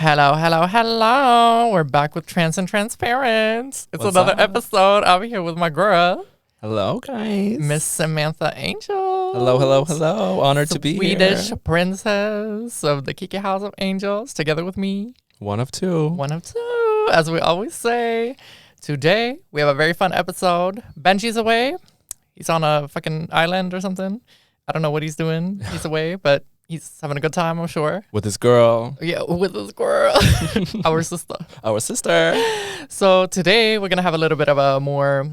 Hello, hello, hello. We're back with Trans and Transparent. It's What's another up? episode. I'm here with my girl, Hello, guys. Miss Samantha Angels. Hello, hello, hello. Honored to be Swedish here. princess of the Kiki House of Angels, together with me. One of two. One of two, as we always say. Today, we have a very fun episode. Benji's away. He's on a fucking island or something. I don't know what he's doing. He's away, but he's having a good time, I'm sure. With this girl. Yeah, with his girl. Our sister. Our sister. So today we're going to have a little bit of a more,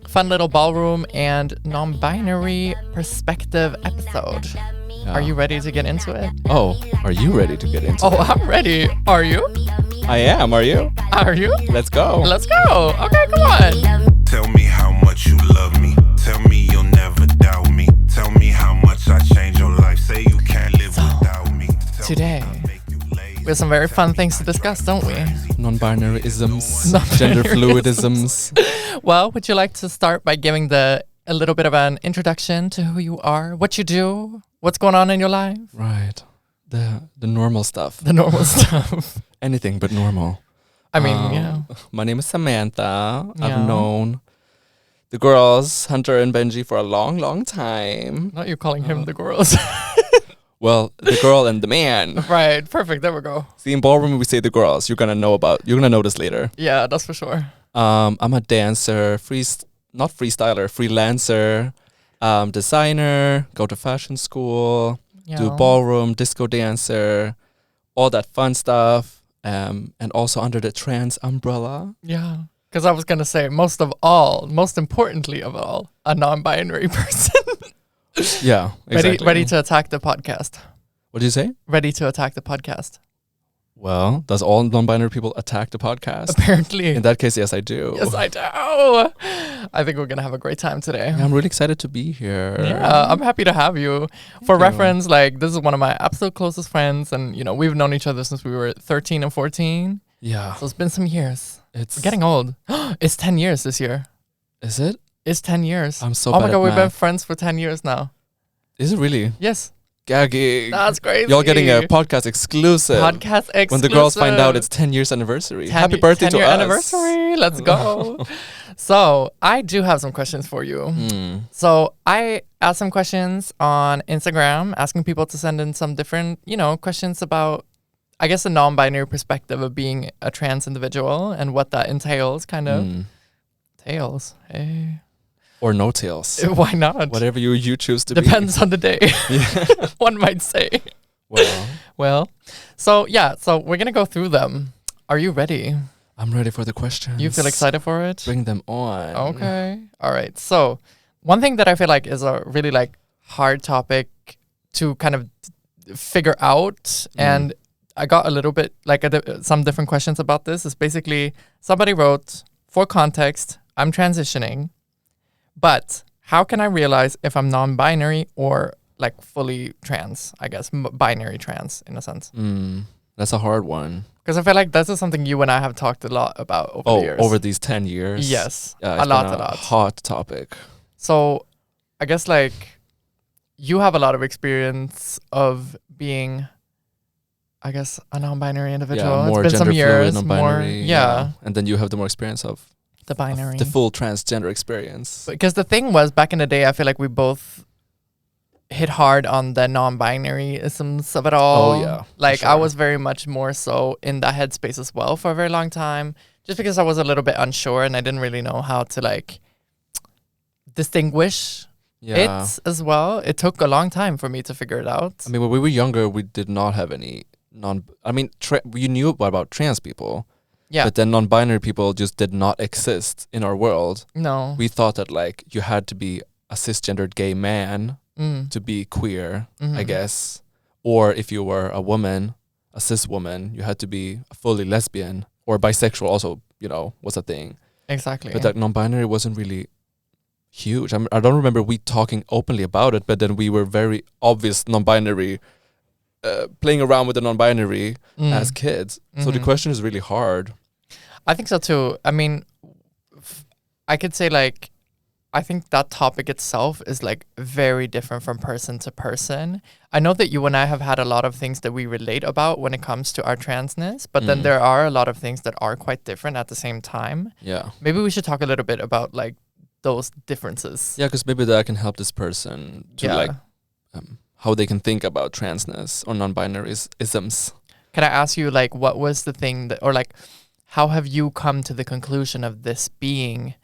fun little ballroom and non-binary perspective episode. Yeah. Are you ready to get into it? Oh, are you ready to get into it? Oh, I'm ready. Are you? I am. Are you? Are you? Let's go. Let's go. Okay, come on. Tell me how much you love me. Tell me you'll never doubt me. Tell me how much I changed your life. Say you can't live without me. Today, we have some very fun things to discuss, don't we? Non-binary isms. Gender fluidisms. Well, would you like to start by giving a little bit of an introduction to who you are, what you do, what's going on in your life? Right. The normal stuff. The normal stuff. Anything but normal. I mean, My name is Samantha. Yeah. I've known the girls, Hunter and Benji, for a long, long time. Not you calling him the girls. Well, the girl and the man. Right, perfect. There we go. See, in ballroom we say the girls. You're gonna know this later. Yeah, that's for sure. I'm a dancer, not freestyler, freelancer, designer, go to fashion school, Yeah. do ballroom, disco dancer, all that fun stuff. And also under the trans umbrella. Yeah. Because I was going to say, most importantly of all, a non-binary person. Yeah, exactly. Ready to attack the podcast. What do you say? Ready to attack the podcast. Well, does all non-binary people attack the podcast? Apparently. In that case, yes, I do. Yes, I do. I think we're going to have a great time today. Yeah, I'm really excited to be here. Yeah, I'm happy to have you. For you. reference, this is one of my absolute closest friends. And, we've known each other since we were 13 and 14. Yeah. So it's been some years. It's We're getting old. It's 10 years this year. Is it? It's 10 years. I'm so Oh bad my God, at we've been math. friends for 10 years now. Is it really? Yes. Gagging. That's crazy. Y'all getting a podcast exclusive. podcast exclusive. When the girls find out it's 10 years anniversary. Happy birthday to 10-year us. anniversary. Let's go. So I do have some questions for you. So I asked some questions on Instagram, asking people to send in some different, questions about, I guess, a non-binary perspective of being a trans individual and what that entails, kind of. Tails. Hey. Or no tails. Why not? Whatever you choose to Depends on the day. Yeah. One might say. Well, So we're going to go through them. Are you ready? I'm ready for the questions. You feel excited for it? Bring them on. Okay. All right. So one thing that I feel like is a really hard topic to kind of figure out, and I got a little bit some different questions about this, is basically somebody wrote, for context, I'm transitioning, but how can I realize if I'm non-binary or fully trans, I guess, binary trans in a sense? That's a hard one. Because I feel like this is something you and I have talked a lot about over the years. Over these 10 years? Yes. Yeah, a lot. Hot topic. So I guess you have a lot of experience of being, I guess, a non-binary individual. Yeah, more it's been some gender years. fluid, non-binary. Yeah. And then you have the more experience of The binary. the full transgender experience. Because the thing was, back in the day, I feel like we both hit hard on the non-binary isms of it all. Oh, yeah. for I sure. was very much more so in that headspace as well for a very long time, just because I was a little bit unsure and I didn't really know how to distinguish Yeah. it as well. It took a long time for me to figure it out. I mean, when we were younger, we did not have any we knew about trans people. Yeah. But then non-binary people just did not exist in our world. No. We thought that you had to be a cisgendered gay man to be queer, I Mhm. guess. Or if you were a woman, a cis woman, you had to be fully lesbian or bisexual also, was a thing. Exactly. But that non-binary wasn't really huge. I don't remember we talking openly about it, but then we were very obvious non-binary, playing around with the non-binary as kids. So the Mhm. question is really hard. I think so too. I mean, I could say I think that topic itself is like very different from person to person. I know that you and I have had a lot of things that we relate about when it comes to our transness, but then there are a lot of things that are quite different at the same time. Yeah. Maybe we should talk a little bit about like those differences. Yeah, because maybe that can help this person to like how they can think about transness or non-binary isms. Can I ask you, like, what was the thing that, or like, how have you come to the conclusion of this being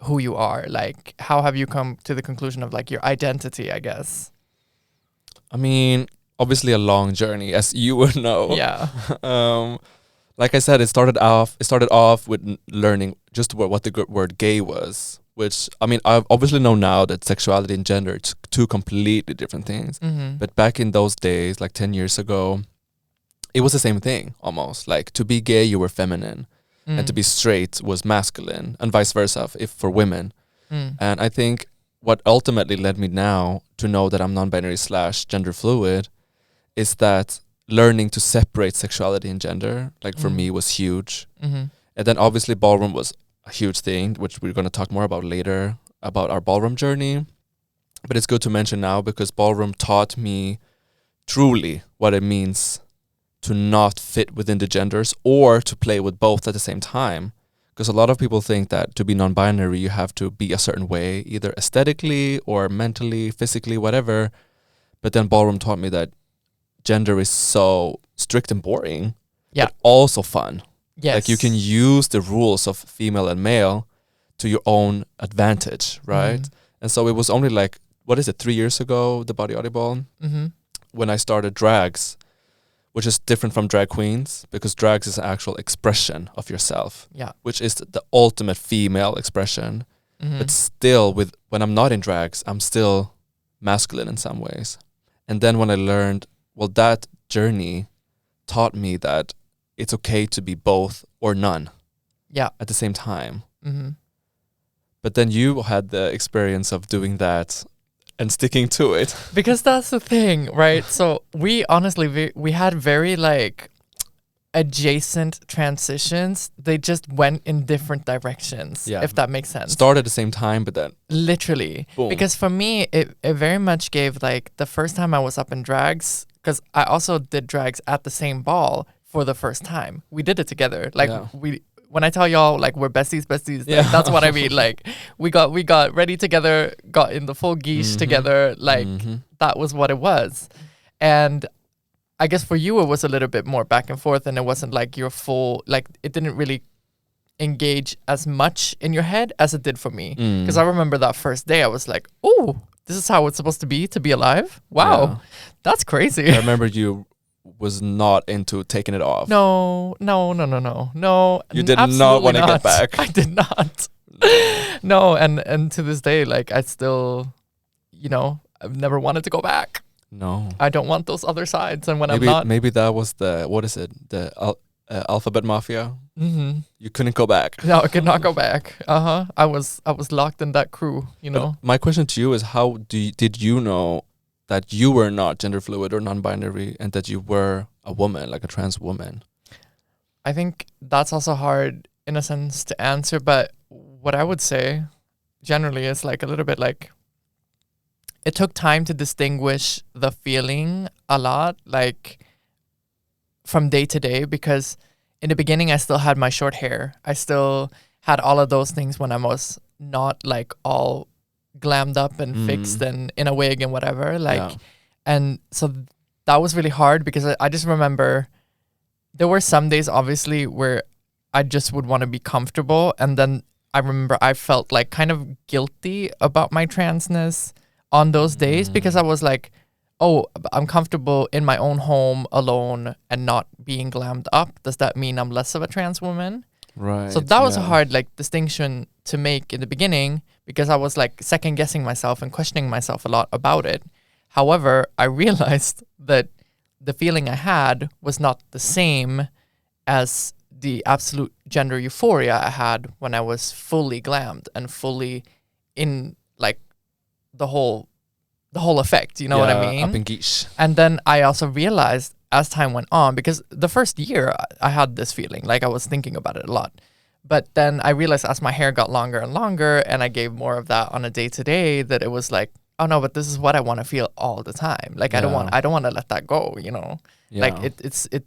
who you are? Like, how have you come to the conclusion of like your identity, I guess? I mean, obviously a long journey, as you would know. Yeah. Like I said, it started off with learning just what the word gay was, which, I mean, I obviously know now that sexuality and gender are two completely different things. Mm-hmm. But back in those days, like 10 years ago, it was the same thing almost. Like, to be gay, you were feminine, and to be straight was masculine, and vice versa if for women. And I think what ultimately led me now to know that I'm non-binary / gender fluid is that learning to separate sexuality and gender, like for me, was huge. And then obviously ballroom was a huge thing, which we're going to talk more about later, about our ballroom journey. But it's good to mention now because ballroom taught me truly what it means to not fit within the genders or to play with both at the same time. Because a lot of people think that to be non-binary, you have to be a certain way, either aesthetically or mentally, physically, whatever. But then ballroom taught me that gender is so strict and boring, but also fun. Yes. Like, you can use the rules of female and male to your own advantage, right? And so it was only like, 3 years ago, the Body Audible, when I started drags, which is different from drag queens, because drags is an actual expression of yourself, which is the ultimate female expression. But still, when I'm not in drags, I'm still masculine in some ways. And then when I learned, well, that journey taught me that it's okay to be both or none at the same time. But then you had the experience of doing that and sticking to it. Because that's the thing, right? So we honestly, we had very like adjacent transitions. They just went in different directions, if that makes sense. Started at the same time, but then literally, boom. Because for me, it very much gave like the first time I was up in drags, because I also did drags at the same ball for the first time. We did it together. Like when I tell y'all like we're besties, like, that's what I mean. Like we got ready together, got in the full geesh together. Like that was what it was. And I guess for you, it was a little bit more back and forth, and it wasn't like your full, like it didn't really engage as much in your head as it did for me. Because I remember that first day, I was like, oh, this is how it's supposed to be alive. Wow, that's crazy. I remember you was not into taking it off. No. You did not want to get back. I did not. No, and to this day, like I still, I've never wanted to go back. No, I don't want those other sides. And when maybe, I'm not, maybe that was the alphabet mafia. You couldn't go back. No, I could not go back. I was locked in that crew. But my question to you is, how did you know that you were not gender fluid or non-binary and that you were a woman, like a trans woman? I think that's also hard in a sense to answer, but what I would say generally is like a little bit like it took time to distinguish the feeling a lot, like from day to day, because in the beginning I still had my short hair. I still had all of those things when I was not like all glammed up and fixed and in a wig and whatever, and so that was really hard because I just remember there were some days obviously where I just would want to be comfortable, and then I remember I felt like kind of guilty about my transness on those days because I was like, oh, I'm comfortable in my own home alone and not being glammed up. Does that mean I'm less of a trans woman? Right. So that was a hard like distinction to make in the beginning because I was like second guessing myself and questioning myself a lot about it. However, I realized that the feeling I had was not the same as the absolute gender euphoria I had when I was fully glammed and fully in like the whole effect, you know what I mean? Up in geesh. And then I also realized as time went on, because the first year I had this feeling, like I was thinking about it a lot. But then I realized as my hair got longer and longer and I gave more of that on a day to day, that it was like, oh no, but this is what I want to feel all the time. Like I don't want to let that go, you know. Yeah. Like it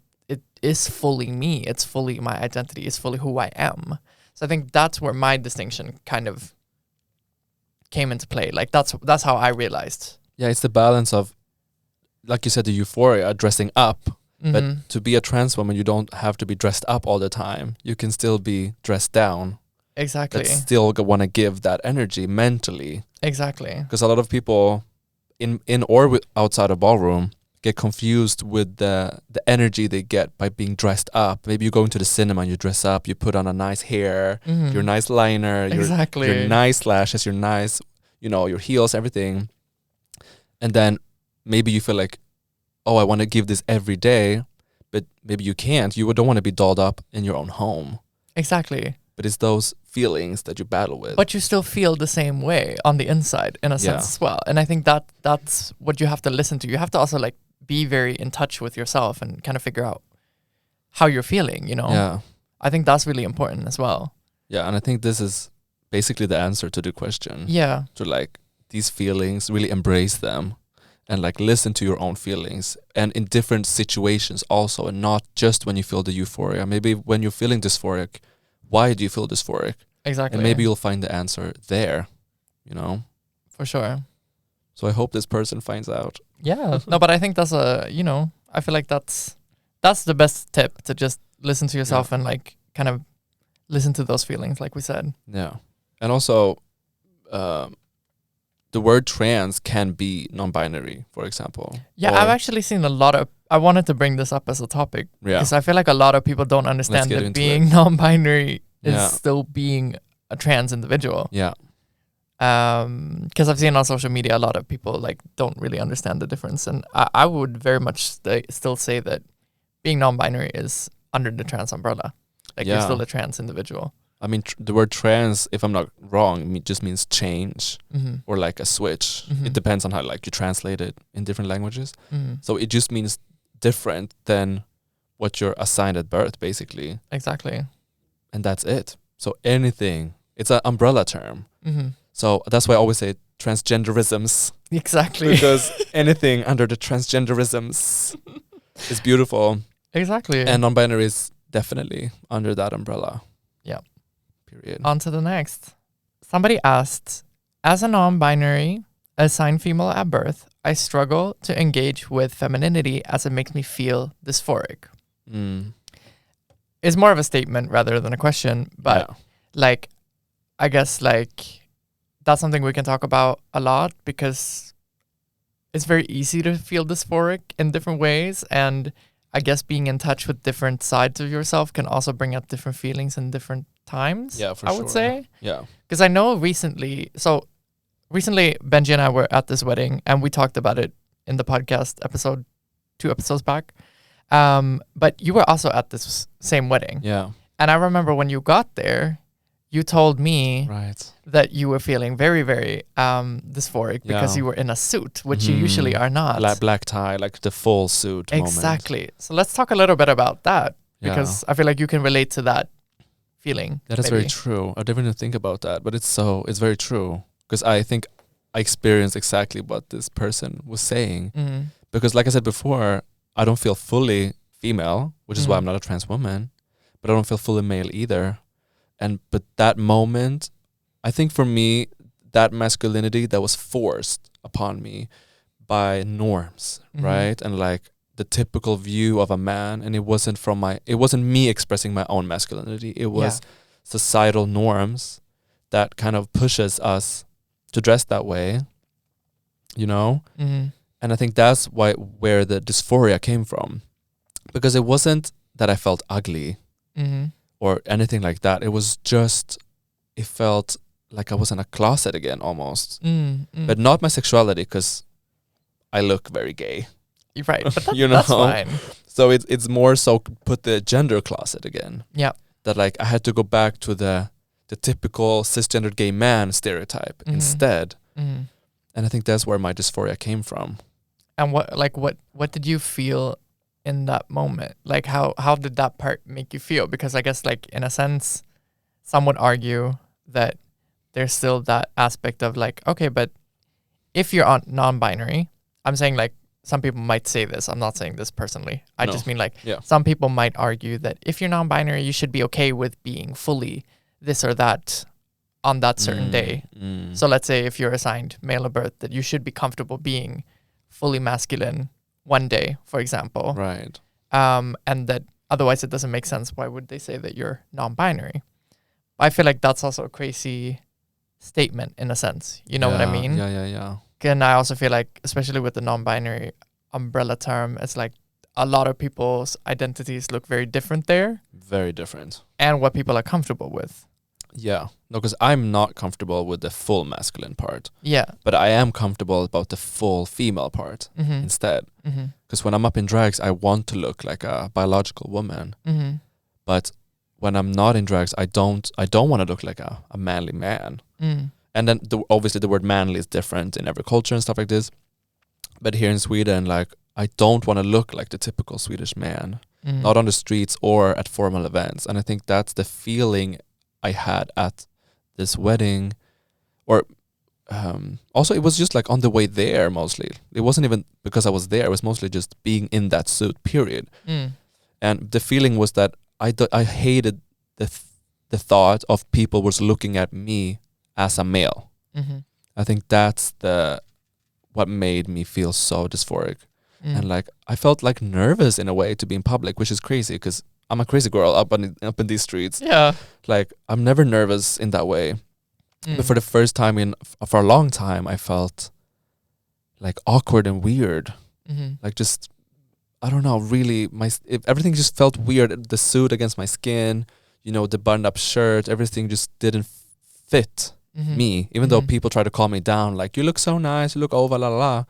is fully me. It's fully my identity. It's fully who I am. So I think that's where my distinction kind of came into play. Like that's how I realized. Yeah, it's the balance of, like you said, the euphoria, dressing up. But to be a trans woman, you don't have to be dressed up all the time. You can still be dressed down. Exactly. But still want to give that energy mentally. Exactly. Because a lot of people in or outside a ballroom get confused with the energy they get by being dressed up. Maybe you go into the cinema and you dress up, you put on a nice hair, your nice liner, your nice lashes, your nice, your heels, everything. And then maybe you feel like, oh, I want to give this every day, but maybe you can't. You don't want to be dolled up in your own home. Exactly. But it's those feelings that you battle with. But you still feel the same way on the inside in a sense as well. And I think that's what you have to listen to. You have to also like be very in touch with yourself and kind of figure out how you're feeling, you know? Yeah. I think that's really important as well. Yeah, and I think this is basically the answer to the question. Yeah. To like these feelings, really embrace them. And like listen to your own feelings, and in different situations also, and not just when you feel the euphoria. Maybe when you're feeling dysphoric, why do you feel dysphoric? Exactly. And maybe you'll find the answer there, For sure. So I hope this person finds out. Yeah. No, but I think that's I feel like that's the best tip, to just listen to yourself and like kind of listen to those feelings, like we said. Yeah. And also, the word trans can be non-binary, for example. Yeah, I've actually seen a lot of... I wanted to bring this up as a topic because I feel like a lot of people don't understand that being non-binary is still being a trans individual. Yeah. Because I've seen on social media a lot of people like don't really understand the difference, and I would very much still say that being non-binary is under the trans umbrella. Like you're still a trans individual. I mean, the word trans, if I'm not wrong, just means change or like a switch. It depends on how like you translate it in different languages. So it just means different than what you're assigned at birth, basically. Exactly. And that's it. So anything, it's an umbrella term. So that's why I always say transgenderisms. Exactly. Because anything under the transgenderisms is beautiful. Exactly. And non-binary is definitely under that umbrella. Yeah. Period. On to the next. Somebody asked, as a non-binary, assigned female at birth, I struggle to engage with femininity as it makes me feel dysphoric. It's more of a statement rather than a question, but like, I guess like that's something we can talk about a lot because it's very easy to feel dysphoric in different ways, and I guess being in touch with different sides of yourself can also bring up different feelings in different times. Yeah, for I sure. would say. Yeah. Because I know recently Benji and I were at this wedding and we talked about it in the podcast episode 2 episodes back. But you were also at this same wedding. Yeah. And I remember when you got there, you told me that you were feeling very, very dysphoric because you were in a suit, which you usually are not. Black tie, like the full suit Exactly. moment. So let's talk a little bit about that because I feel like you can relate to that feeling. That is very true. I didn't even think about that, but it's very true. Because I think I experienced exactly what this person was saying. Because like I said before, I don't feel fully female, which is why I'm not a trans woman, but I don't feel fully male either. But that moment, I think for me, that masculinity that was forced upon me by norms, right? And like the typical view of a man, and it wasn't me expressing my own masculinity. It was societal norms that kind of pushes us to dress that way, And I think that's where the dysphoria came from, because it wasn't that I felt ugly or anything like that. It was just, it felt like I was in a closet again almost, but not my sexuality, because I look very gay. You're right, but that's fine. So it's more so put the gender closet again. Yeah, that like I had to go back to the typical cisgendered gay man stereotype instead. And I think that's where my dysphoria came from. And what did you feel in that moment? Like how did that part make you feel? Because I guess like in a sense, some would argue that there's still that aspect of like, okay, but if you're on non-binary, I'm saying like some people might say this. I'm not saying this personally. I No. just mean like Yeah. some people might argue that if you're non-binary, you should be okay with being fully this or that on that certain day. So let's say if you're assigned male at birth, that you should be comfortable being fully masculine one day, for example. Right. And that otherwise it doesn't make sense. Why would they say that you're non-binary? I feel like that's also a crazy statement in a sense. You know what I mean? Yeah. And I also feel like, especially with the non-binary umbrella term, it's like a lot of people's identities look very different there, Very different. and what people are comfortable with. Yeah. No, because I'm not comfortable with the full masculine part, Yeah. but I am comfortable about the full female part Mm-hmm. instead. Mm-hmm. Because when I'm up in drags, I want to look like a biological woman. Mm-hmm. But when I'm not in drags, I don't want to look like a manly man. Mm. And then obviously the word manly is different in every culture and stuff like this. But here in Sweden, like, I don't want to look like the typical Swedish man, Mm. not on the streets or at formal events. And I think that's the feeling I had at this wedding. Or also it was just like on the way there mostly. It wasn't even because I was there. It was mostly just being in that suit, period. Mm. And the feeling was that I hated the thought of people was looking at me as a male. Mm-hmm. I think that's what made me feel so dysphoric. Mm. And like I felt like nervous in a way to be in public, which is crazy because I'm a crazy girl up in these streets. Yeah. Like I'm never nervous in that way. Mm. But for the first time for a long time, I felt like awkward and weird. Mm-hmm. Like just, I don't know, really, everything just felt weird. The suit against my skin, the button-up shirt, everything just didn't fit Mm-hmm. me. Even though Mhm. people try to calm me down, like, you look so nice, you look over, la la la.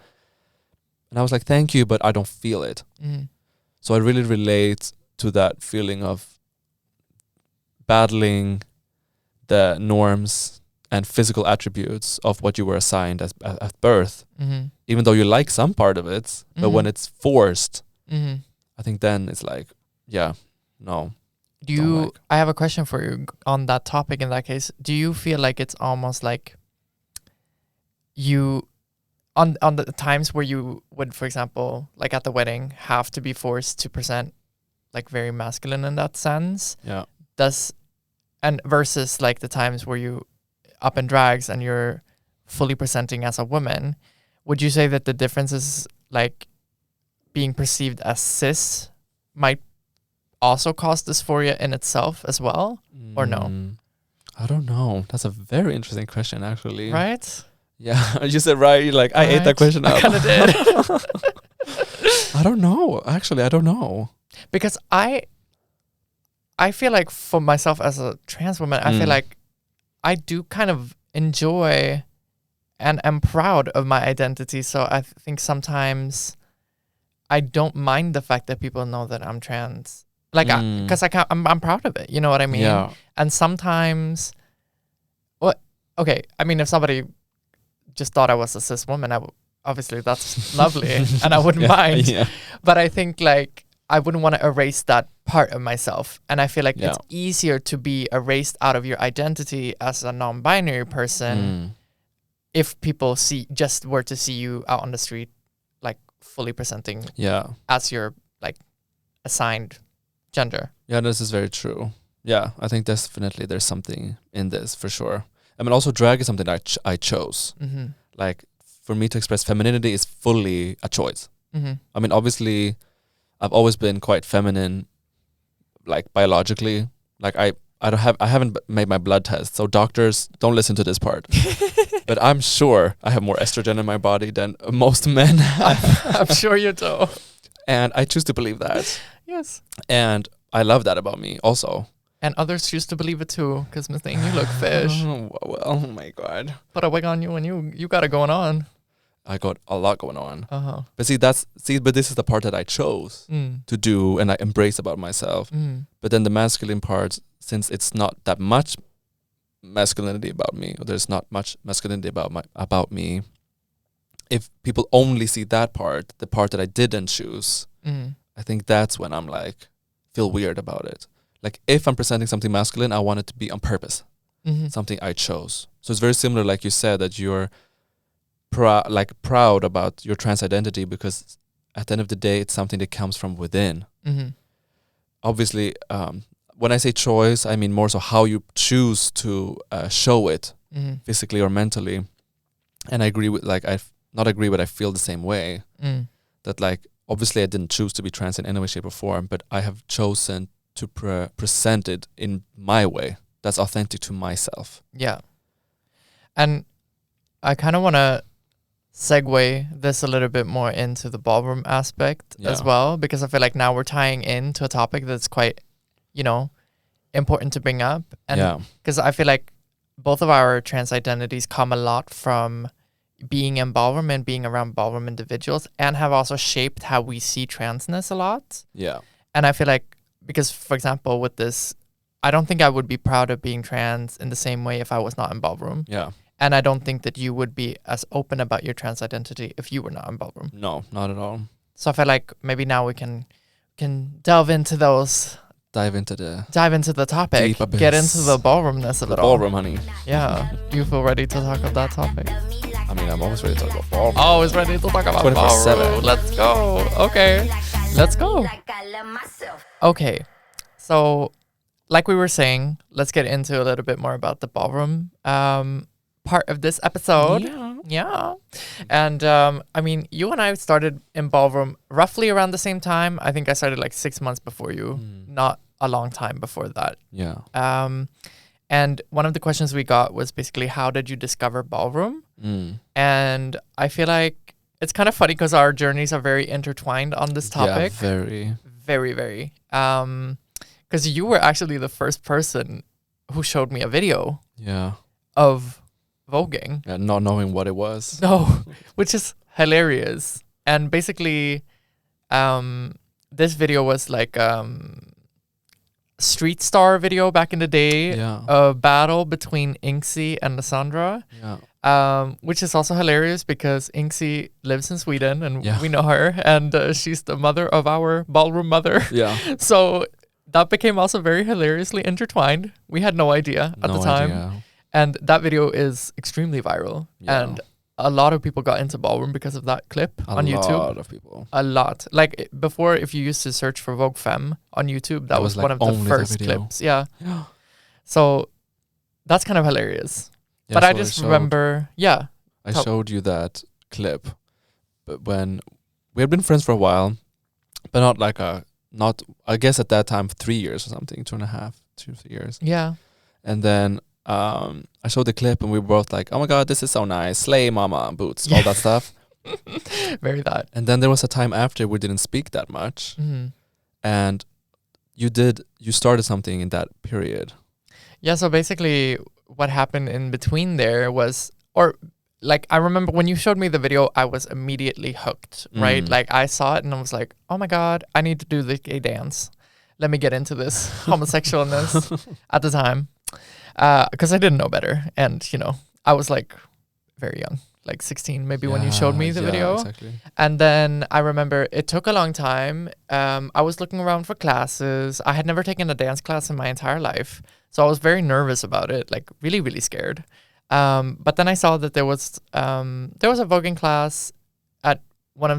And I was like, thank you, but I don't feel it. Mm-hmm. So I really relate to that feeling of battling the norms and physical attributes of what you were assigned at birth, Mm-hmm. even though you like some part of it, but when Mhm. it's forced, Mm-hmm. I think then it's like, yeah, no. Do Don't you? like. I have a question for you on that topic. In that case, do you feel like it's almost like you, on the times where you would, for example, like at the wedding, have to be forced to present like very masculine in that sense? Yeah. And versus like the times where you up in drags and you're fully presenting as a woman, would you say that the difference is like being perceived as cis might also cause dysphoria in itself as well, or no? I don't know. That's a very interesting question, actually. Right? Yeah, you said right. Like I ate that Right. question up. I kind of did. I don't know. Actually, I don't know. Because I feel like for myself as a trans woman, I feel Mm. like I do kind of enjoy and am proud of my identity. So I think sometimes I don't mind the fact that people know that I'm trans. Like, because I'm proud of it. You know what I mean? Yeah. And sometimes, okay, I mean, if somebody just thought I was a cis woman, obviously that's lovely and I wouldn't mind. Yeah. But I think like I wouldn't want to erase that part of myself. And I feel like Yeah. it's easier to be erased out of your identity as a non-binary person if people were to see you out on the street, like fully presenting Yeah. as your like assigned gender. Yeah, this is very true. Yeah, I think definitely there's something in this for sure. I mean, also drag is something that I chose. Mm-hmm. Like, for me to express femininity is fully a choice. Mm-hmm. I mean, obviously, I've always been quite feminine, like biologically. Like I haven't made my blood test, so doctors don't listen to this part. But I'm sure I have more estrogen in my body than most men have. I'm sure you do. And I choose to believe that. Yes. And I love that about me also. And others choose to believe it too, because Miss Thing, you look fish. Well, oh my God. Put a wig on you and you got it going on. I got a lot going on. Uh-huh. But but this is the part that I chose to do and I embrace about myself. But then the masculine part, since it's not that much masculinity about me, or there's not much masculinity about me, if people only see that part, the part that I didn't choose, I think that's when I'm like, feel weird about it. like if I'm presenting something masculine, I want it to be on purpose, Mm-hmm. something I chose. So it's very similar, like you said, that you're proud about your trans identity because at the end of the day, it's something that comes from within. Mm-hmm. Obviously, when I say choice, I mean more so how you choose to show it Mm-hmm. physically or mentally. And I agree with, like, not agree, but I feel the same way. Mm. That, like, obviously I didn't choose to be trans in any way, shape or form, but I have chosen to present it in my way that's authentic to myself. Yeah. And I kind of want to segue this a little bit more into the ballroom aspect as Yeah. well, because I feel like now we're tying into a topic that's quite, important to bring up. And because I feel like both of our trans identities come a lot from being in ballroom and being around ballroom individuals, and have also shaped how we see transness a lot. Yeah. And I feel like, because for example, with this, I don't think I would be proud of being trans in the same way if I was not in ballroom. Yeah. And I don't think that you would be as open about your trans identity if you were not in ballroom. No, not at all. So I feel like maybe now we can delve into those, Dive into the topic, Deep abyss. get into the ballroomness of it all. ballroom, honey. Yeah. You feel ready to talk about that topic? I mean, I'm always ready to talk about ballroom. Always ready to talk about 24/7. ballroom. Let's go. Okay. Let's go. Okay. So, like we were saying, let's get into a little bit more about the ballroom part of this episode. Yeah. And I mean, you and I started in ballroom roughly around the same time. I think I started like 6 months before you, not a long time before that. Yeah. And one of the questions we got was basically, how did you discover ballroom? And I feel like it's kind of funny because our journeys are very intertwined on this topic. Yeah, very. Very, very. Because you were actually the first person who showed me a video Yeah. of voguing. Yeah, not knowing what it was. No, which is hilarious. And basically, this video was like street star video back in the day. Yeah. A battle between Inksy and Lissandra. Yeah. Which is also hilarious because Inksy lives in Sweden and Yeah. we know her, and she's the mother of our ballroom mother. Yeah. So that became also very hilariously intertwined. We had no idea at the time. Idea. And that video is extremely viral. Yeah. And a lot of people got into ballroom because of that clip on YouTube. A lot of people. A lot. Like before, if you used to search for Vogue Femme on YouTube, that was was, like, one of the only first that video. clips. Yeah. Yeah. So that's kind of hilarious. Yeah, But I so just remember, yeah. I Tell- showed you that clip, but when we had been friends for a while, but not like I guess at that time 3 years or something, 2.5, 2 3 years. Yeah. And then I showed the clip and we were both like, oh my god, this is so nice, slay mama, boots, all that stuff. Very that. And then there was a time after we didn't speak that much, and you started something in that period. Yeah, so basically what happened in between there was, or like, I remember when you showed me the video, I was immediately hooked, right? Like I saw it and I was like, oh my God, I need to do the gay dance. Let me get into this homosexualness at the time. Because I didn't know better. And, I was like very young, like 16 maybe when you showed me the video. Exactly. And then I remember it took a long time. I was looking around for classes. I had never taken a dance class in my entire life. So I was very nervous about it, like really, really scared. But then I saw that there was a voguing class at one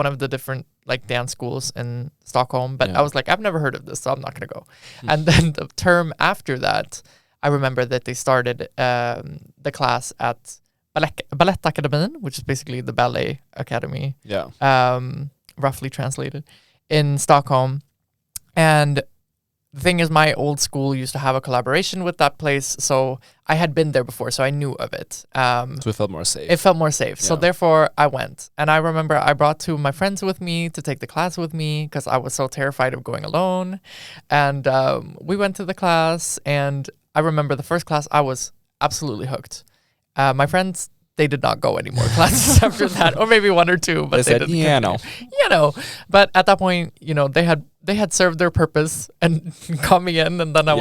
of the different like dance schools in Stockholm. But I was like, I've never heard of this, so I'm not going to go. And then the term after that, I remember that they started the class at Ballettakademin, which is basically the ballet academy, roughly translated, in Stockholm. And the thing is, my old school used to have a collaboration with that place, so I had been there before, so I knew of it. So it felt more safe. It felt more safe. So Yeah. therefore, I went. And I remember I brought two of my friends with me to take the class with me because I was so terrified of going alone. And we went to the class, and I remember the first class, I was absolutely hooked. My friends, they did not go any more classes after that, or maybe one or two, but They said, didn't yeah, continue. But at that point, they had served their purpose and got me in, and then I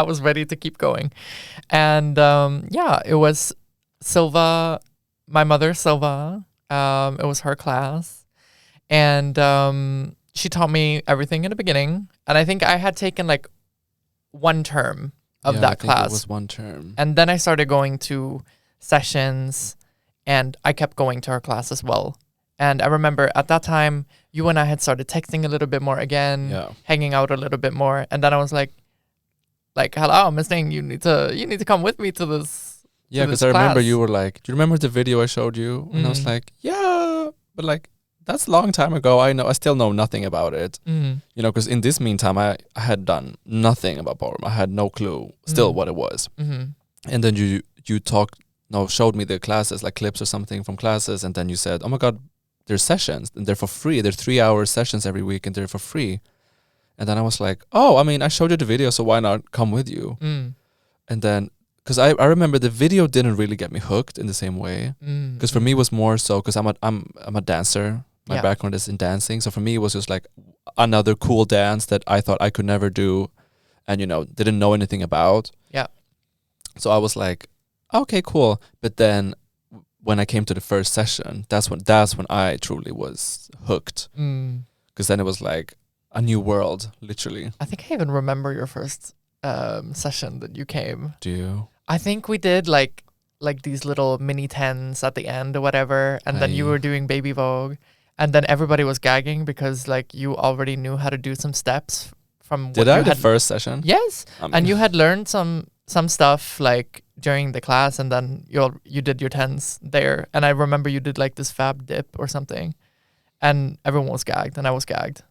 was ready to keep going. And it was Silva, my mother Silva. It was her class, and she taught me everything in the beginning. And I think I had taken like one term of Yeah, I that think class. It was one term. And then I started going to sessions, and I kept going to her class as well. And I remember at that time, you and I had started texting a little bit more again, Yeah. hanging out a little bit more. And then I was like, hello, Miss Ning, you need to come with me to this. Yeah, to this because I remember class." you were like, "Do you remember the video I showed you?" And I was Mm. like, "Yeah," but like that's a long time ago. I still know nothing about it. Mm. You know, because in this meantime, I had done nothing about ballroom. I had no clue still what it was. Mm-hmm. And then you showed me the classes, like clips or something from classes, and then you said, "Oh my God, there's sessions and they're for free. They're 3-hour sessions every week and they're for free." And then I was like, "Oh, I mean, I showed you the video, so why not come with you?" Mm. And then, because I remember the video didn't really get me hooked in the same way. Because for me it was more so because I'm a dancer. My Yeah. background is in dancing, so for me it was just like another cool dance that I thought I could never do, and didn't know anything about. Yeah. So I was like, okay, cool. But then when I came to the first session, that's when I truly was hooked. Because then it was like a new world, literally. I think I even remember your first session that you came. Do you? I think we did like these little mini tens at the end or whatever, and then you Aye. were doing Baby Vogue, and then everybody was gagging because like you already knew how to do some steps from. Did what I you the had. first session? Yes, I mean, and you had learned some stuff like during the class, and then you did your tens there, and I remember you did like this fab dip or something, and everyone was gagged, and I was gagged.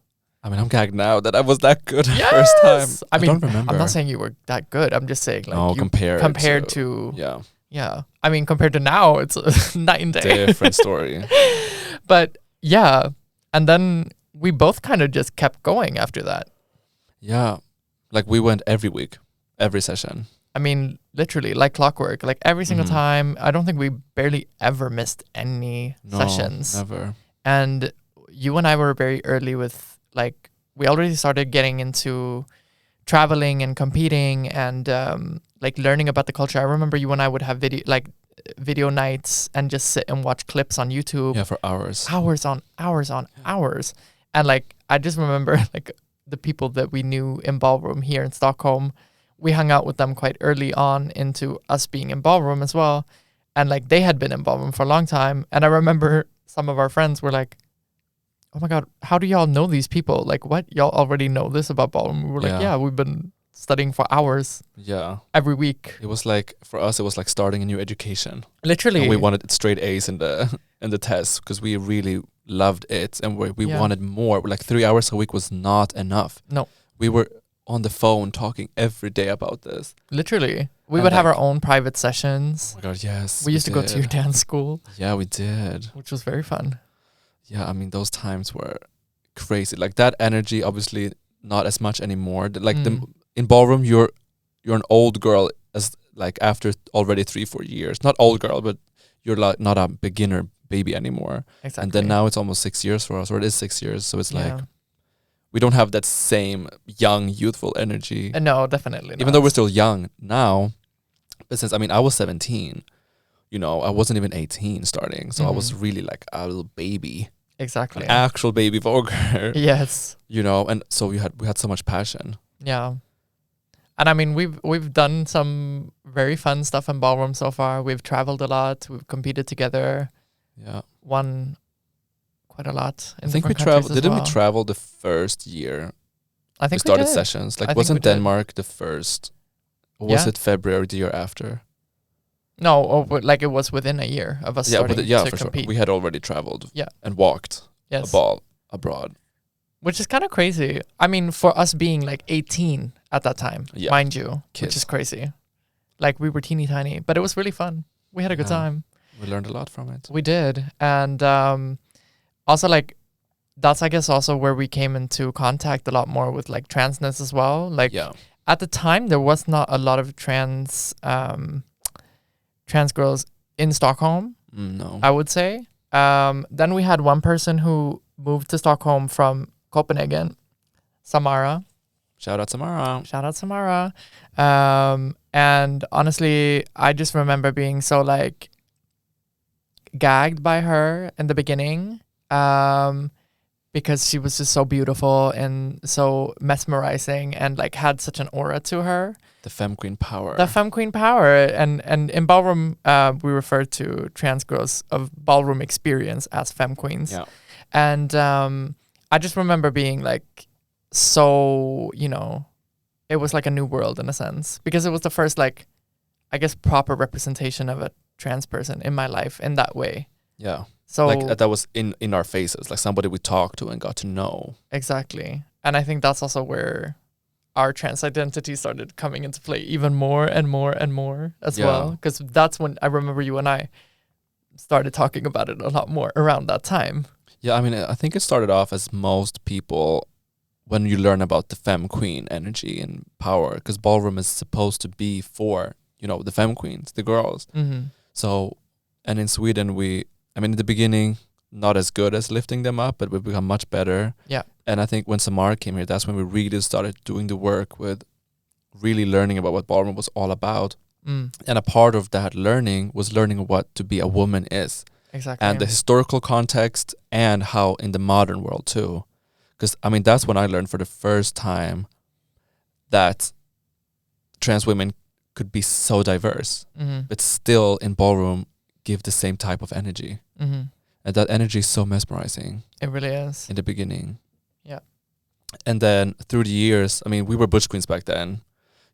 I mean, I'm gagged now that I was that good Yes! first time. I mean, don't remember. I'm not saying you were that good. I'm just saying like no, you compared to yeah, yeah. I mean, compared to now, it's a night and day. different story. But yeah, and then we both kind of just kept going after that. Yeah, like we went every week, every session. I mean, literally like clockwork, like every single Mhm. time. I don't think we barely ever missed any No, sessions. never. And you and I were very early with like, we already started getting into traveling and competing and like learning about the culture. I remember you and I would have video nights and just sit and watch clips on YouTube. Yeah, for hours. Hours on hours on hours. And like I just remember like the people that we knew in ballroom here in Stockholm, we hung out with them quite early on into us being in ballroom as well. And like they had been in ballroom for a long time. And I remember some of our friends were like, "Oh my God, how do y'all know these people? Like what? Y'all already know this about ballroom?" We were like, Yeah. "Yeah, we've been studying for hours Yeah, every week." it was like for us, it was like starting a new education. Literally. And we wanted straight A's in the test because we really loved it, and we Yeah. wanted more. Like 3 hours a week was not enough. No. We were on the phone talking every day about this. Literally. We And would have like- our own private sessions. Oh my God, yes. We used to go to your did. dance school, Yeah, we did. which was very fun. Yeah, I mean those times were crazy. Like that energy, obviously not as much anymore. Like in ballroom, you're an old girl as like after already 3-4 years. Not old girl, but you're like not a beginner baby anymore. Exactly. And then now it's almost 6 years for us, or it is 6 years. So it's like Yeah. we don't have that same young, youthful energy. No, definitely not. Even though we're still young now. But since I was 17, I wasn't even 18 starting, so I was really like a little baby. Exactly. An actual baby voguer. Yes. And so we had so much passion. Yeah. And I mean, we've done some very fun stuff in ballroom so far. We've traveled a lot. We've competed together. Yeah. Won quite a lot. I think we different countries traveled. as Didn't well. we travel the first year? I think we started did. sessions. I Like think we wasn't did. Denmark the first? Or was Yeah. it February the year after? No, like it was within a year of us starting to for compete. sure. We had already traveled. Yeah. And walked Yes. a ball abroad. Which is kind of crazy. I mean, for us being like 18 at that time, Yeah. mind you, which Kids. is crazy. Like we were teeny tiny, but it was really fun. We had a good Yeah. time. We learned a lot from it. We did. And also like that's I guess also where we came into contact a lot more with like transness as well. Like Yeah. at the time there was not a lot of trans girls in Stockholm, No. I would say. Then we had one person who moved to Stockholm from Copenhagen, Samara. Shout out Samara. Shout out Samara. And honestly, I just remember being so like gagged by her in the beginning. because she was just so beautiful and so mesmerizing and like had such an aura to her. The femme queen power. The femme queen power. And in ballroom, we refer to trans girls of ballroom experience as femme queens. Yeah. And I just remember being like so, it was like a new world in a sense, because it was the first like, I guess, proper representation of a trans person in my life in that way. Yeah. So like that was in our faces, like somebody we talked to and got to know. Exactly. And I think that's also where our trans identity started coming into play even more and more and more as well. Because that's when I remember you and I started talking about it a lot more around that time. Yeah, I mean, I think it started off as most people when you learn about the femme queen energy and power, because ballroom is supposed to be for, the femme queens, the girls. Mm-hmm. So, and in Sweden, in the beginning, not as good as lifting them up, but we've become much better. Yeah. And I think when Samar came here, that's when we really started doing the work with really learning about what ballroom was all about. Mm. And a part of that learning was learning what to be a woman is. Exactly. And the historical context and how in the modern world too. Because, that's when I learned for the first time that trans women could be so diverse, mm-hmm. but still in ballroom give the same type of energy. Mm-hmm. And that energy is so mesmerizing. It really is. In the beginning. Yeah. And then through the years, we were butch queens back then,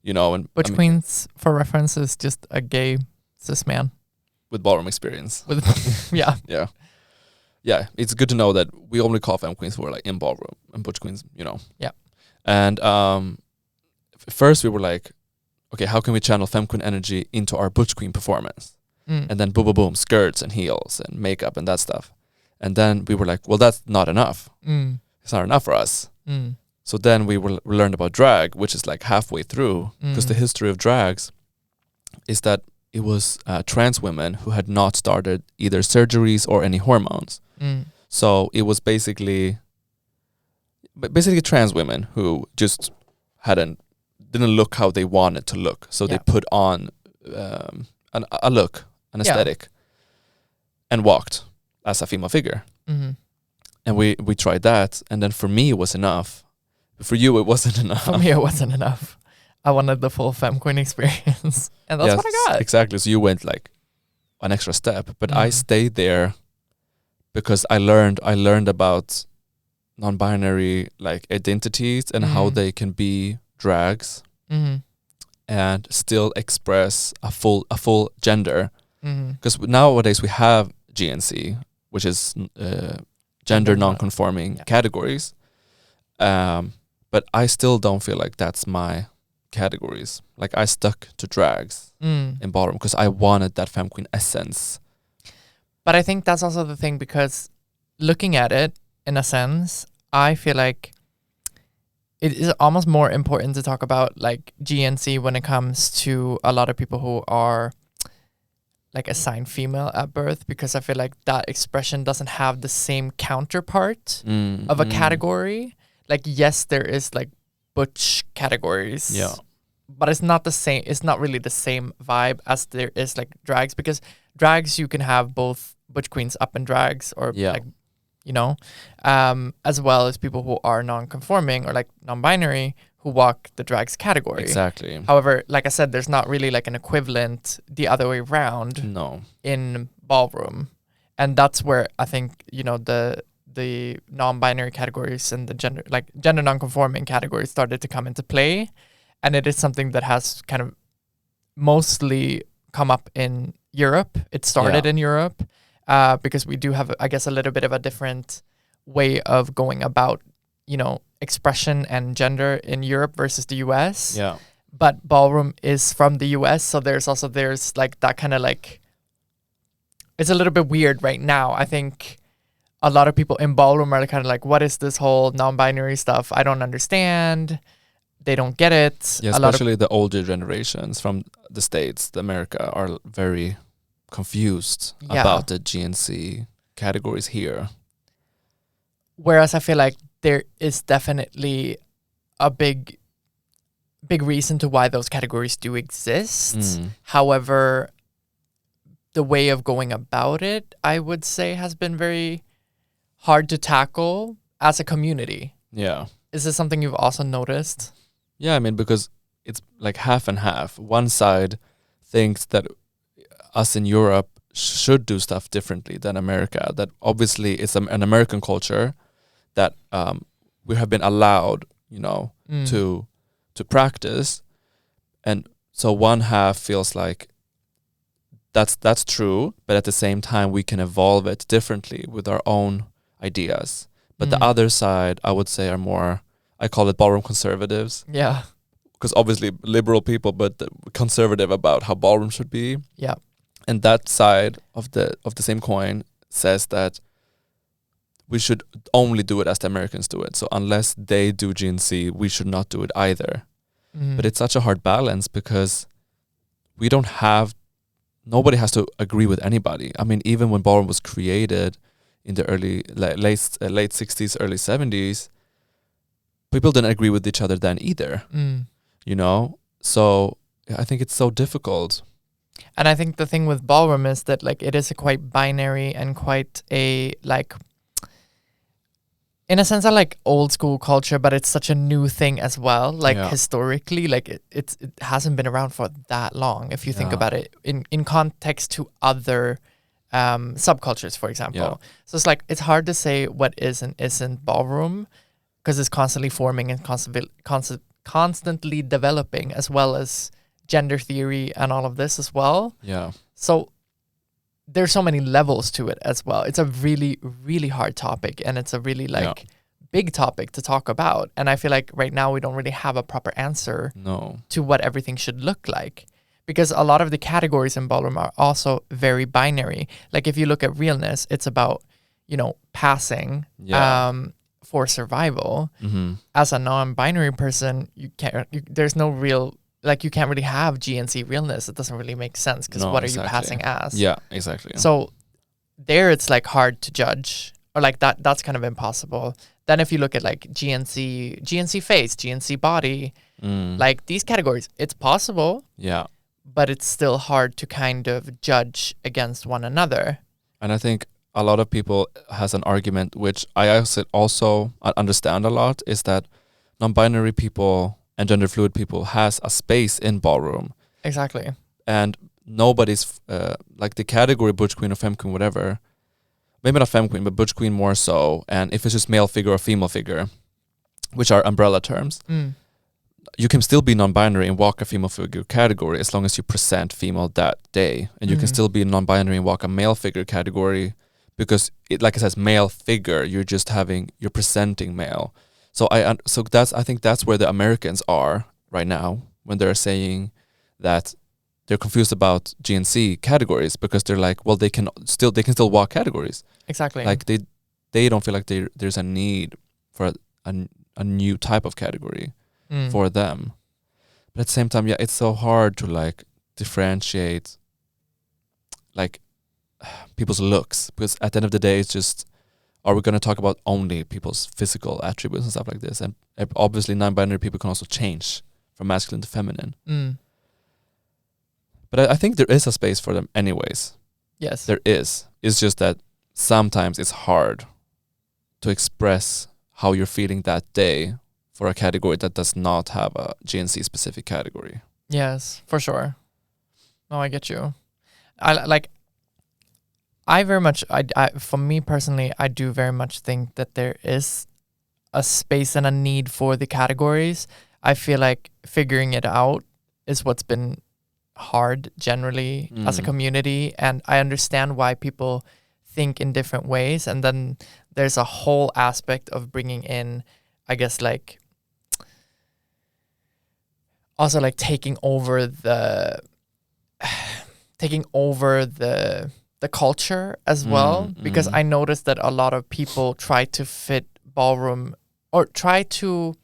and Butch queens, for reference, is just a gay cis man. With ballroom experience. Yeah. Yeah. Yeah, it's good to know that we only call femme queens who are like in ballroom, and butch queens, Yeah. And first we were like, okay, how can we channel femme queen energy into our butch queen performance? Mm. And then boom, boom, boom, skirts and heels and makeup and that stuff. And then we were like, well, that's not enough. Mm. It's not enough for us. Mm. So then we learned about drag, which is like halfway through, because the history of drags is that it was trans women who had not started either surgeries or any hormones. Mm. So it was basically trans women who just didn't look how they wanted to look. So they put on a look, an aesthetic, and walked as a female figure. Mm-hmm. And we tried that, and then for me it was enough. For you it wasn't enough. For me it wasn't enough. I wanted the full femme queen experience, and that's what I got. Exactly. So you went like an extra step, but I stayed there because I learned about non-binary like identities and how they can be drags and still express a full gender. Because nowadays we have GNC, which is gender non-conforming categories, but I still don't feel like that's my categories. Like I stuck to drags in ballroom because I wanted that femme queen essence. But I think that's also the thing, because looking at it in a sense, I feel like it is almost more important to talk about like GNC when it comes to a lot of people who are like assigned female at birth, because I feel like that expression doesn't have the same counterpart of a category. Like, yes, there is like butch categories, but it's not the same. It's not really the same vibe as there is like drags, because drags, you can have both butch queens up and drags, or like, as well as people who are non-conforming or like non-binary who walk the drags category. Exactly. However, like I said, there's not really like an equivalent the other way around in ballroom. And that's where I think, the non-binary categories and the gender non-conforming categories started to come into play. And it is something that has kind of mostly come up in Europe. It started in Europe because we do have, I guess, a little bit of a different way of going about, expression and gender in Europe versus the US. Yeah. But ballroom is from the US, so there's like that kind of like, it's a little bit weird right now. I think a lot of people in ballroom are kind of like, what is this whole non-binary stuff? I don't understand. They don't get it. Yeah, especially the older generations from the States, America, are very confused about the GNC categories here. Whereas I feel like there is definitely a big reason to why those categories do exist. However, the way of going about it, I would say, has been very hard to tackle. as a community. Yeah. Is this something you've also noticed? Yeah, I mean, because it's like half and half. One side thinks that us in Europe should do stuff differently than America. That obviously it's an American culture that we have been allowed, to practice, and so one half feels like that's true, but at the same time we can evolve it differently with our own ideas. But the other side, I would say, are more, I call it ballroom conservatives. Yeah. Because obviously liberal people, but conservative about how ballroom should be. Yeah. And that side of the same coin says that we should only do it as the Americans do it. So unless they do GNC, we should not do it either. But it's such a hard balance because nobody has to agree with anybody. I mean, even when ballroom was created in the late 60s, early 70s, people didn't agree with each other then either. So I think it's so difficult. And I think the thing with ballroom is that like it is a quite binary and quite a like, in a sense, I like old school culture, but it's such a new thing as well. Like historically, like it hasn't been around for that long. If you think about it in context to other subcultures, for example. Yeah. So it's like, it's hard to say what is and isn't ballroom because it's constantly forming and constantly developing, as well as gender theory and all of this as well. Yeah. So there's so many levels to it as well. It's a really, really hard topic, and it's a really big topic to talk about. And I feel like right now we don't really have a proper answer to what everything should look like, because a lot of the categories in ballroom are also very binary. Like if you look at realness, it's about, passing for survival. As a non-binary person, there's no real, like you can't really have GNC realness. It doesn't really make sense because what are you passing as? Yeah, exactly. So there it's like hard to judge, or like that's kind of impossible. Then if you look at like GNC face, GNC body, like these categories, it's possible. Yeah. But it's still hard to kind of judge against one another. And I think a lot of people has an argument, which I also understand a lot, is that non-binary people and gender fluid people has a space in ballroom. Exactly. And nobody's like the category butch queen or femme queen, whatever, maybe not femme queen, but butch queen more so. And if it's just male figure or female figure, which are umbrella terms, you can still be non-binary and walk a female figure category as long as you present female that day. And you can still be non-binary and walk a male figure category because it, like it says, male figure, you're presenting male. So I think that's where the Americans are right now when they're saying that they're confused about GNC categories, because they're like, well, they can still walk categories. Exactly. Like they don't feel like there's a need for a new type of category for them. But at the same time, it's so hard to like differentiate like people's looks, because at the end of the day, it's just, are we going to talk about only people's physical attributes and stuff like this? And obviously non-binary people can also change from masculine to feminine. But I think there is a space for them anyways. Yes. There is. It's just that sometimes it's hard to express how you're feeling that day for a category that does not have a GNC specific category. Yes, for sure. No, I get you. For me personally, I do very much think that there is a space and a need for the categories. I feel like figuring it out is what's been hard generally as a community, and I understand why people think in different ways. And then there's a whole aspect of bringing in, I guess, like also like taking over the culture as well, because I noticed that a lot of people try to fit ballroom or try to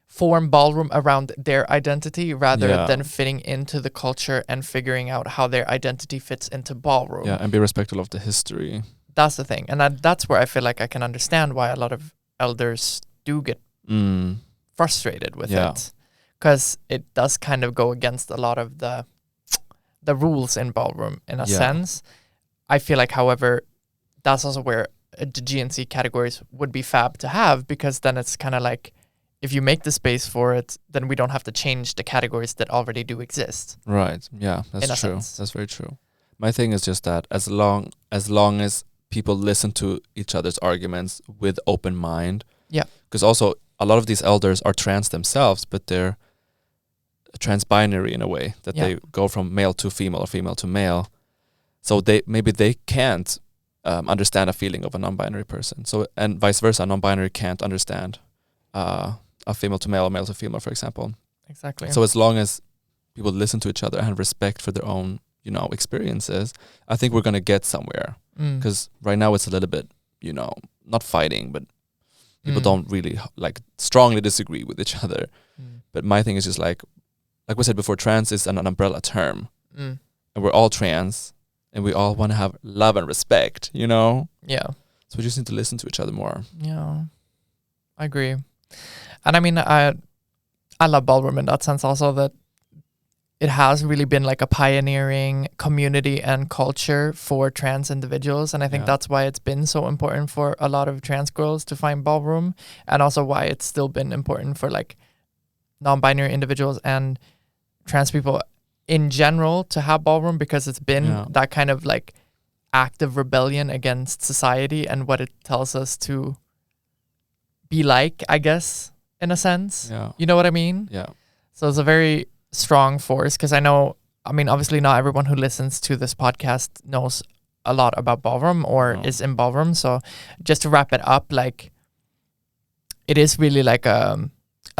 form ballroom around their identity rather than fitting into the culture and figuring out how their identity fits into ballroom. Yeah, and be respectful of the history. That's the thing. And that's where I feel like I can understand why a lot of elders do get frustrated with it. Because it does kind of go against a lot of the rules in ballroom in a sense. I feel like, however, that's also where the GNC categories would be fab to have, because then it's kind of like, if you make the space for it, then we don't have to change the categories that already do exist. Right. Yeah, that's true. Sense. That's very true. My thing is just that as long as people listen to each other's arguments with open mind. Yeah. Because also a lot of these elders are trans themselves, but they're trans-binary in a way, that they go from male to female or female to male. So maybe they can't understand a feeling of a non-binary person. So, and vice versa, a non-binary can't understand a female to male or male to female, for example. Exactly. So as long as people listen to each other and have respect for their own, experiences, I think we're going to get somewhere. Because right now it's a little bit, not fighting, but people don't really strongly disagree with each other. But my thing is just like we said before, trans is an umbrella term. And we're all trans and we all want to have love and respect, Yeah. So we just need to listen to each other more. Yeah, I agree. And I mean, I love ballroom in that sense also, that it has really been like a pioneering community and culture for trans individuals. And I think that's why it's been so important for a lot of trans girls to find ballroom, and also why it's still been important for like non-binary individuals and trans people in general to have ballroom, because it's been that kind of like active rebellion against society and what it tells us to be like, I guess, in a sense. Yeah. You know what I mean? Yeah. So it's a very strong force, because I know, obviously not everyone who listens to this podcast knows a lot about ballroom or is in ballroom. So just to wrap it up, like, it is really like a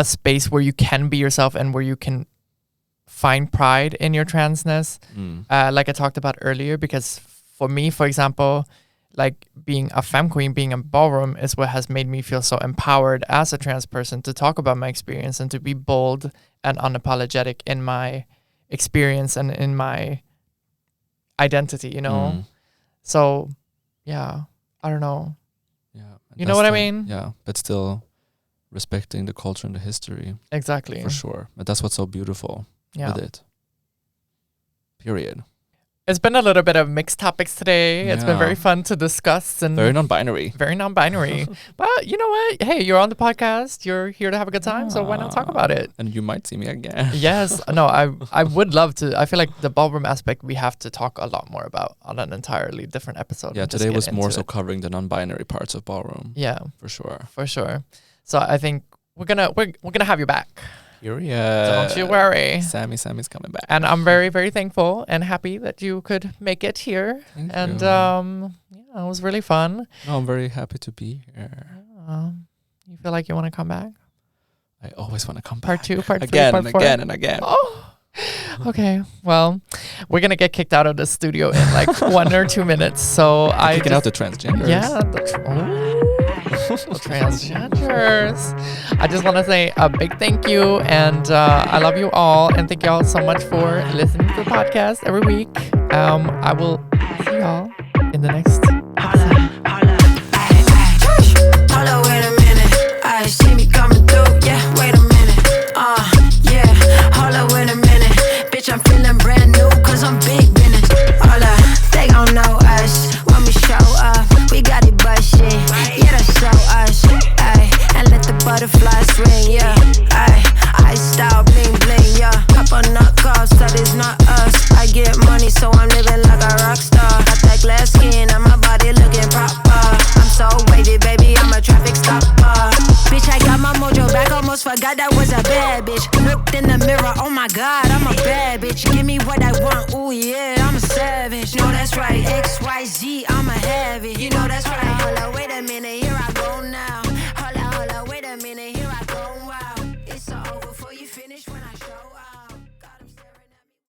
space where you can be yourself and where you can find pride in your transness. Like I talked about earlier, because for me, for example, like being a femme queen, being in ballroom is what has made me feel so empowered as a trans person to talk about my experience and to be bold and unapologetic in my experience and in my identity, So, yeah, I don't know. Yeah. You know what I mean? Yeah, but still respecting the culture and the history. Exactly. For sure. But that's what's so beautiful with it. Period. It's been a little bit of mixed topics today. It's been very fun to discuss. And very non-binary. Very non-binary. But you know what? Hey, you're on the podcast. You're here to have a good time. So why not talk about it? And you might see me again. Yes. No, I would love to. I feel like the ballroom aspect we have to talk a lot more about on an entirely different episode. Yeah, today was more so covering the non-binary parts of ballroom. Yeah. For sure. For sure. So I think we're gonna have you back. Period. Don't you worry. Sammy's coming back. And I'm very, very thankful and happy that you could make it here. Thank and you. It was really fun. No, I'm very happy to be here. You feel like you want to come back? I always want to come back. Part 2, part 3, again, part 4? and again and again. Oh. Okay. Well, we're gonna get kicked out of the studio in like 1 or 2 minutes. So kicking out the transgenders. Yeah. The transgenders. I just want to say a big thank you, and I love you all, and thank you all so much for listening to the podcast every week. I will see y'all in the next episode. Holla, wait a minute. I see me coming through. Yeah, wait a minute. Yeah. Holla, wait a minute. Bitch, I'm feeling brand new, cause I'm big business. Holla, they gon' know us when we show up. We got it bustin'. Yeah, that's so us. Ay, and let the butterflies swing. Yeah, ay, I style bling bling. Yeah, pop on nut calls, that is not us. I get money, so I'm living like a rock star. Got that glass skin and my body looking proper. I'm so wavy, baby, I'm a traffic stopper. Bitch, I got my mojo back, almost forgot that was a bad bitch. Looked in the mirror, oh my god, I'm a bad bitch. Give me what I want, ooh yeah, I'm a savage. No, that's right, XYZ, I'ma have it. You know that's right.